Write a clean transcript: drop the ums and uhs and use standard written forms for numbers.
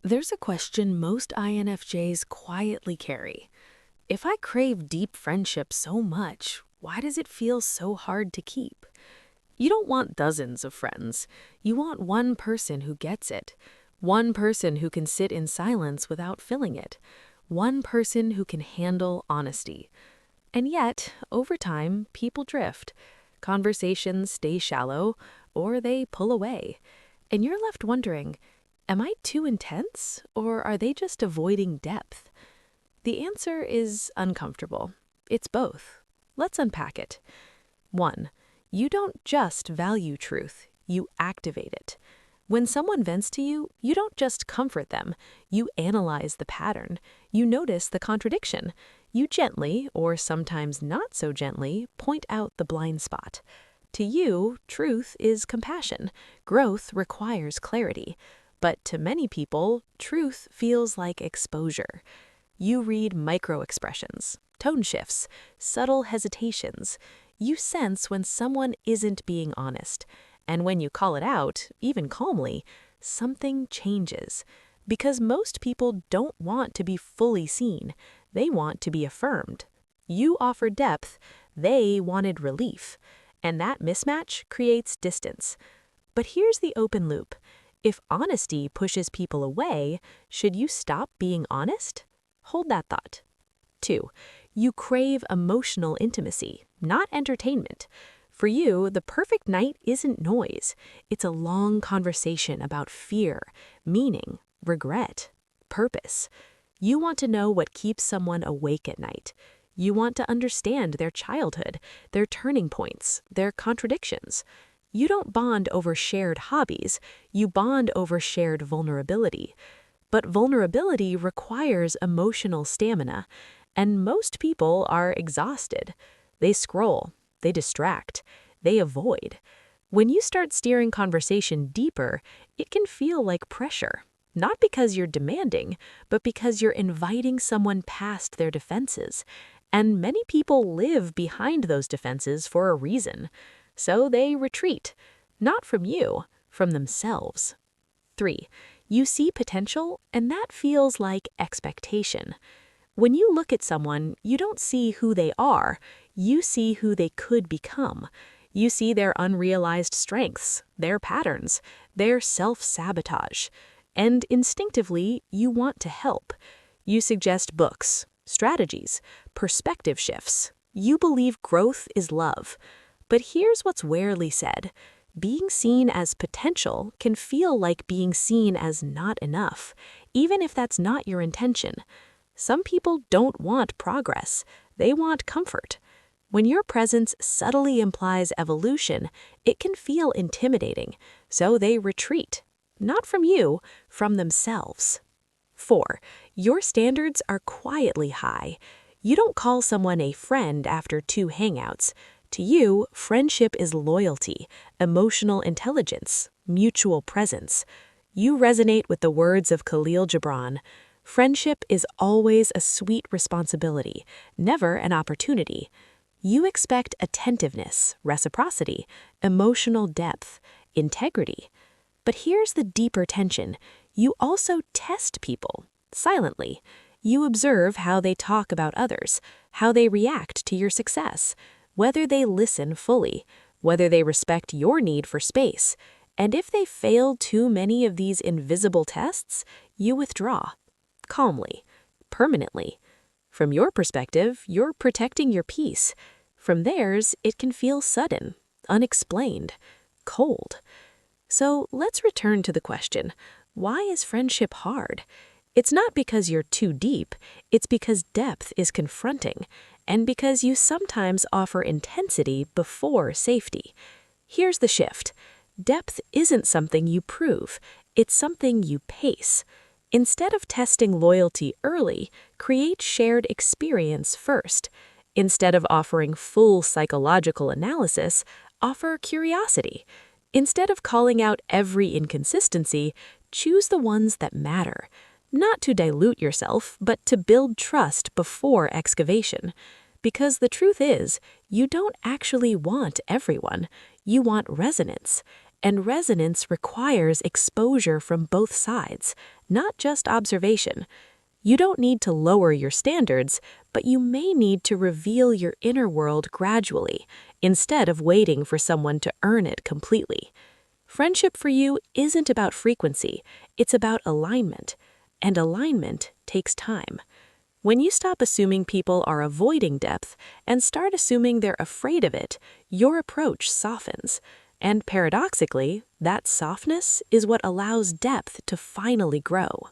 There's a question most INFJs quietly carry. If I crave deep friendship so much, why does it feel so hard to keep? You don't want dozens of friends. You want one person who gets it. One person who can sit in silence without filling it. One person who can handle honesty. And yet, over time, people drift. Conversations stay shallow, or they pull away. And you're left wondering, am I too intense, or are they just avoiding depth? The answer is uncomfortable. It's both. Let's unpack it. 1. You don't just value truth, you activate it. When someone vents to you, you don't just comfort them. You analyze the pattern. You notice the contradiction. You gently, or sometimes not so gently, point out the blind spot. To you, truth is compassion. Growth requires clarity. But to many people, truth feels like exposure. You read micro-expressions, tone shifts, subtle hesitations. You sense when someone isn't being honest. And when you call it out, even calmly, something changes. Because most people don't want to be fully seen. They want to be affirmed. You offer depth, they wanted relief. And that mismatch creates distance. But here's the open loop. If honesty pushes people away, should you stop being honest? Hold that thought. 2. You crave emotional intimacy, not entertainment. For you, the perfect night isn't noise. It's a long conversation about fear, meaning, regret, purpose. You want to know what keeps someone awake at night. You want to understand their childhood, their turning points, their contradictions. You don't bond over shared hobbies, you bond over shared vulnerability. But vulnerability requires emotional stamina, and most people are exhausted. They scroll, they distract, they avoid. When you start steering conversation deeper, it can feel like pressure. Not because you're demanding, but because you're inviting someone past their defenses. And many people live behind those defenses for a reason. So they retreat, not from you, from themselves. 3. You see potential, and that feels like expectation. When you look at someone, you don't see who they are, you see who they could become. You see their unrealized strengths, their patterns, their self-sabotage. And instinctively, you want to help. You suggest books, strategies, perspective shifts. You believe growth is love. But here's what's rarely said. Being seen as potential can feel like being seen as not enough, even if that's not your intention. Some people don't want progress, they want comfort. When your presence subtly implies evolution, it can feel intimidating, so they retreat. Not from you, from themselves. 4. Your standards are quietly high. You don't call someone a friend after 2 hangouts. To you, friendship is loyalty, emotional intelligence, mutual presence. You resonate with the words of Khalil Gibran. Friendship is always a sweet responsibility, never an opportunity. You expect attentiveness, reciprocity, emotional depth, integrity. But here's the deeper tension. You also test people, silently. You observe how they talk about others, how they react to your success, whether they listen fully, whether they respect your need for space. And if they fail too many of these invisible tests, you withdraw. Calmly, permanently. From your perspective, you're protecting your peace. From theirs, it can feel sudden, unexplained, cold. So let's return to the question, why is friendship hard? It's not because you're too deep, it's because depth is confronting, and because you sometimes offer intensity before safety. Here's the shift. Depth isn't something you prove, it's something you pace. Instead of testing loyalty early, create shared experience first. Instead of offering full psychological analysis, offer curiosity. Instead of calling out every inconsistency, choose the ones that matter. Not to dilute yourself, but to build trust before excavation. Because the truth is, you don't actually want everyone. You want resonance. And resonance requires exposure from both sides, not just observation. You don't need to lower your standards, but you may need to reveal your inner world gradually, instead of waiting for someone to earn it completely. Friendship for you isn't about frequency, it's about alignment. And alignment takes time. When you stop assuming people are avoiding depth and start assuming they're afraid of it, your approach softens. And paradoxically, that softness is what allows depth to finally grow.